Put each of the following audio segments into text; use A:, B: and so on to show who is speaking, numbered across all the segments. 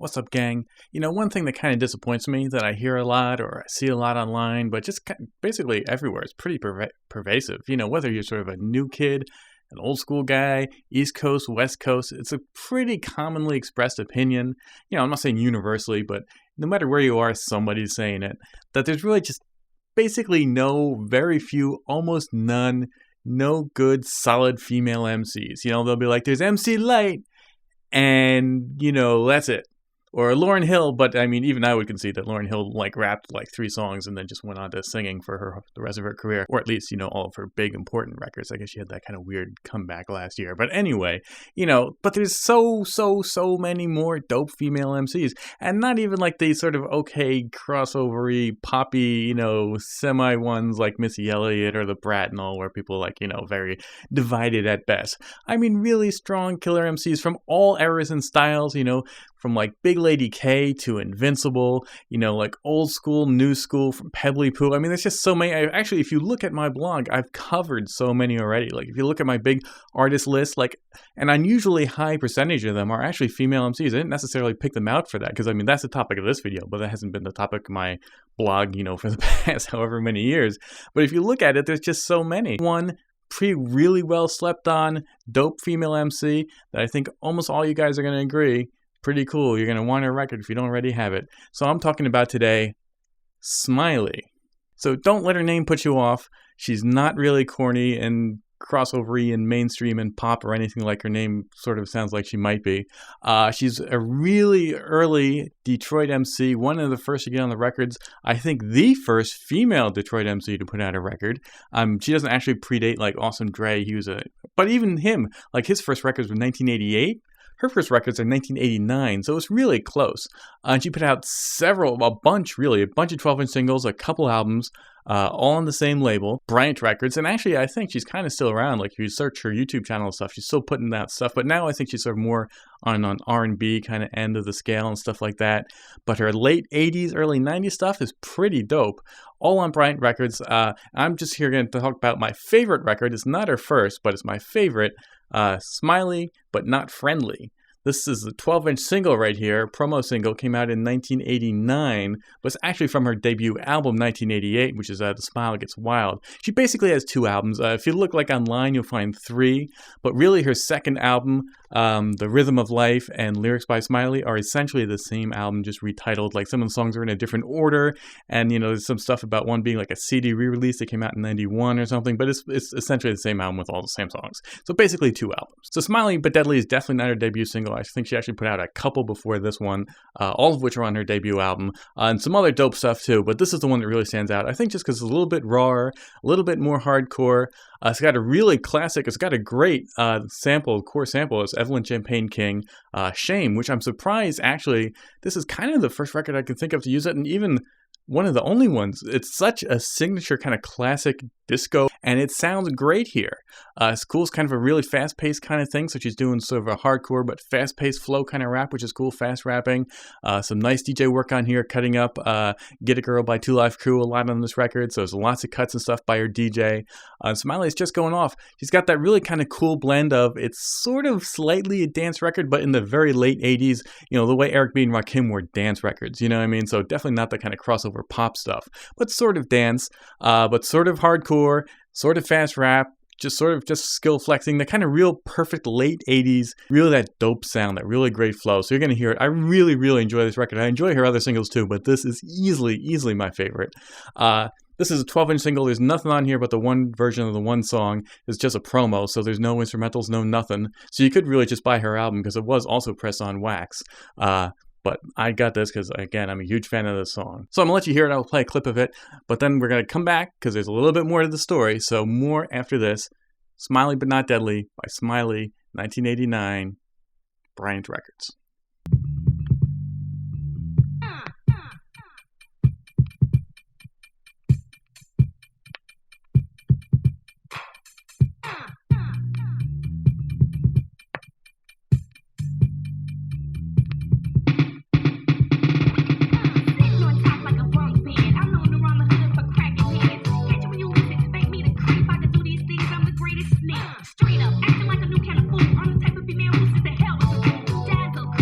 A: What's up, gang? One thing that kind of disappoints me that I hear a lot or I see a lot online, but just basically everywhere, it's pretty pervasive. Whether you're sort of a new kid, an old school guy, East Coast, West Coast, it's a pretty commonly expressed opinion. I'm not saying universally, but no matter where you are, somebody's saying it, that there's really just basically very few, almost none, no good, solid female MCs. They'll be like, there's MC Light, and, that's it. Or Lauryn Hill, but I mean, even I would concede that Lauryn Hill rapped 3 songs and then just went on to singing for the rest of her career, or at least, all of her big important records. I guess she had that kind of weird comeback last year. But anyway, but there's so many more dope female MCs, and not even the sort of okay crossover-y, poppy, semi ones like Missy Elliott or the Brat and all, where people very divided at best. I mean, really strong killer MCs from all eras and styles, from Big Lady K to Invincible, old school, new school, from Pebbly Poo. I mean, there's just so many. Actually, if you look at my blog, I've covered so many already. If you look at my big artist list, an unusually high percentage of them are actually female MCs. I didn't necessarily pick them out for that because, that's the topic of this video, but that hasn't been the topic of my blog, for the past however many years. But if you look at it, there's just so many. One really well slept on, dope female MC that I think almost all you guys are going to agree, pretty cool. You're going to want her record if you don't already have it. So I'm talking about today, Smiley. So don't let her name put you off. She's not really corny and crossover-y and mainstream and pop or anything like her name sort of sounds like she might be. She's a really early Detroit MC, one of the first to get on the records. I think the first female Detroit MC to put out a record. She doesn't actually predate Awesome Dre. But even him, his first records were 1988. Her first records are 1989, so it's really close. And she put out a bunch of 12-inch singles, a couple albums, all on the same label, Bryant Records. And actually, I think she's kind of still around. If you search her YouTube channel and stuff, she's still putting out stuff. But now I think she's sort of more on an R&B kind of end of the scale and stuff like that. But her late 80s, early 90s stuff is pretty dope. All on Bryant Records. I'm just here going to talk about my favorite record. It's not her first, but it's my favorite. Smiley, but Not Friendly. This is the 12-inch single right here, promo single, came out in 1989, but it's actually from her debut album, 1988, which is The Smile Gets Wild. She basically has 2 albums. If you look online, you'll find 3, but really her second album, The Rhythm of Life and Lyrics by Smiley, are essentially the same album, just retitled. Some of the songs are in a different order, and there's some stuff about one being a CD re-release that came out in 91 or something, but it's essentially the same album with all the same songs. So basically 2 albums. So Smiley But Deadly is definitely not her debut single. I think she actually put out a couple before this one, all of which are on her debut album, and some other dope stuff too, but this is the one that really stands out. I think just because it's a little bit rawer, a little bit more hardcore. It's got a great core sample. It's Evelyn Champagne King, Shame, which I'm surprised, actually, this is kind of the first record I can think of to use it, and even one of the only ones. It's such a signature kind of classic disco, and it sounds great here. It's cool. It's kind of a really fast-paced kind of thing, so she's doing sort of a hardcore but fast-paced flow kind of rap, which is cool, fast rapping. Some nice DJ work on here, cutting up Get a Girl by 2 Live Crew a lot on this record, so there's lots of cuts and stuff by her DJ. Smiley's just going off. She's got that really kind of cool blend of, it's sort of slightly a dance record, but in the very late 80s, the way Eric B. and Rakim were dance records, you know what I mean? So definitely not the kind of crossover pop stuff, but sort of dance, but sort of hardcore, sort of fast rap, just skill flexing, the kind of real perfect late 80s, really that dope sound, that really great flow. So you're going to hear it. I really, really enjoy this record. I enjoy her other singles too, but this is easily my favorite. This is a 12-inch single. There's nothing on here but the one version of the one song. It's just a promo, so there's no instrumentals, no nothing. So you could really just buy her album because it was also pressed on wax. But I got this because, again, I'm a huge fan of this song. So I'm going to let you hear it. I'll play a clip of it. But then we're going to come back because there's a little bit more to the story. So more after this. Smiley But Not Deadly by Smiley, 1989, Bryant Records.
B: Straight up, acting like a new kind of fool. I'm the type of female who says the hell with the fool. Dazzle,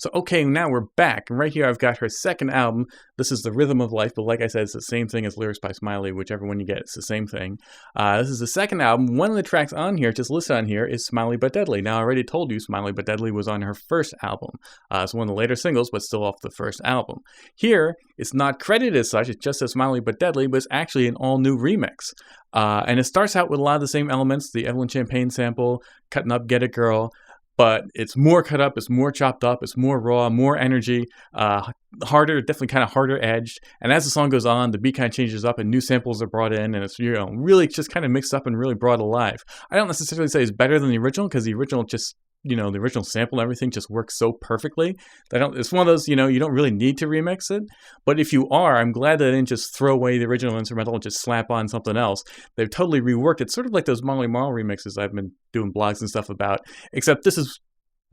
A: So, okay, now we're back. And right here, I've got her second album. This is The Rhythm of Life, but like I said, it's the same thing as Lyrics by Smiley, whichever one you get, it's the same thing. This is the second album. One of the tracks on here, just listed on here, is Smiley But Deadly. Now, I already told you Smiley But Deadly was on her first album. It's one of the later singles, but still off the first album. Here, it's not credited as such, it just says Smiley But Deadly, but it's actually an all-new remix. And it starts out with a lot of the same elements, the Evelyn Champagne sample, Cutting Up, Get It Girl, but it's more cut up, it's more chopped up, it's more raw, more energy, harder, definitely kind of harder edged. And as the song goes on, the beat kind of changes up and new samples are brought in, and it's, you know, really just kind of mixed up and really brought alive. I don't necessarily say it's better than the original, because the original just, you know, the original sample and everything just works so perfectly. It's one of those, you know, you don't really need to remix it. But if you are, I'm glad that they didn't just throw away the original instrumental and just slap on something else. They've totally reworked it, sort of like those Marley Marl remixes I've been doing blogs and stuff about, except this is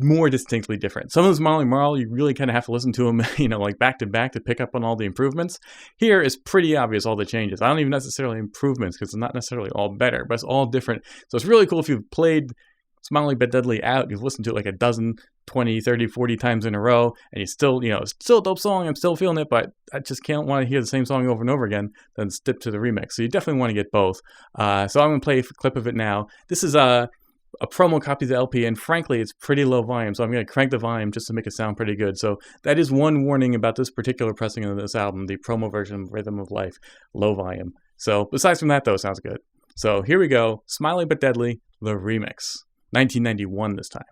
A: more distinctly different. Some of those Marley Marl, you really kind of have to listen to them, you know, like back to back to pick up on all the improvements. Here is pretty obvious, all the changes. I don't even necessarily improvements, because it's not necessarily all better, but it's all different. So it's really cool if you've played Smiley But Deadly out, you've listened to it like a dozen, 20, 30, 40 times in a row, and you still, you know, it's still a dope song, I'm still feeling it, but I just can't want to hear the same song over and over again, then skip to the remix. So you definitely want to get both. So I'm going to play a clip of it now. This is a promo copy of the LP, and frankly, it's pretty low volume, so I'm going to crank the volume just to make it sound pretty good. So that is one warning about this particular pressing of this album, the promo version of Rhythm of Life, low volume. So besides from that, though, it sounds good. So here we go, Smiley But Deadly, the remix. 1991 this time.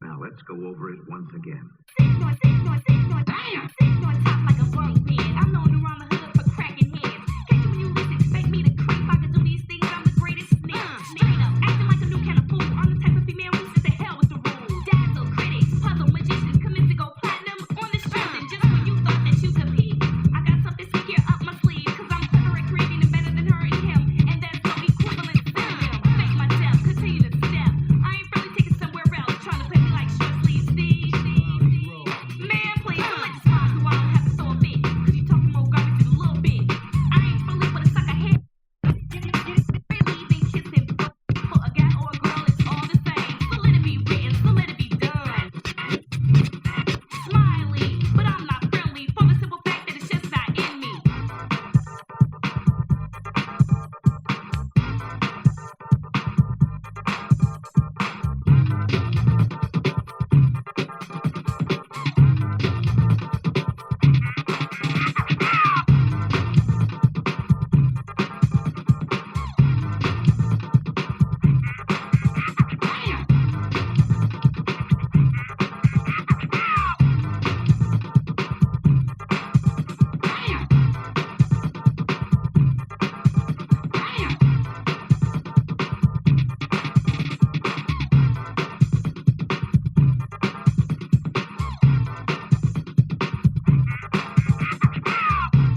B: Now let's go over it once again.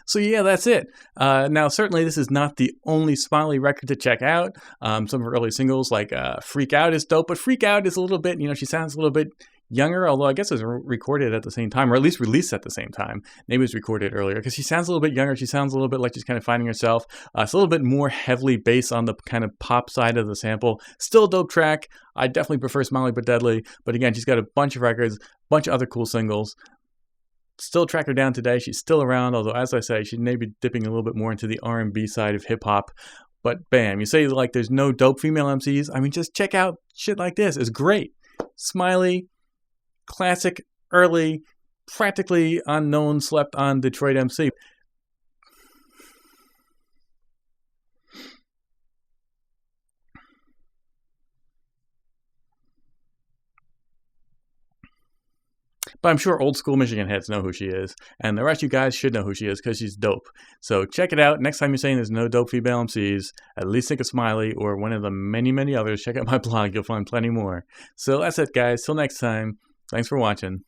A: So yeah, that's it. Now, certainly this is not the only Smiley record to check out. Some of her early singles like Freak Out is dope, but Freak Out is a little bit, you know, she sounds a little bit younger, although I guess it was recorded at the same time, or at least released at the same time. Maybe it was recorded earlier, because she sounds a little bit younger. She sounds a little bit like she's kind of finding herself. It's a little bit more heavily based on the kind of pop side of the sample. Still a dope track. I definitely prefer Smiley But Deadly, but again, she's got a bunch of records, a bunch of other cool singles. Still track her down today. She's still around, although as I say, she may be dipping a little bit more into the R&B side of hip-hop. But bam, you say like there's no dope female MCs. I mean, just check out shit like this. It's great. Smiley, classic, early, practically unknown, slept on Detroit MC. But I'm sure old school Michigan heads know who she is. And the rest of you guys should know who she is, because she's dope. So check it out. Next time you're saying there's no dope female MCs, at least think of Smiley or one of the many, many others. Check out my blog. You'll find plenty more. So that's it, guys. Till next time. Thanks for watching.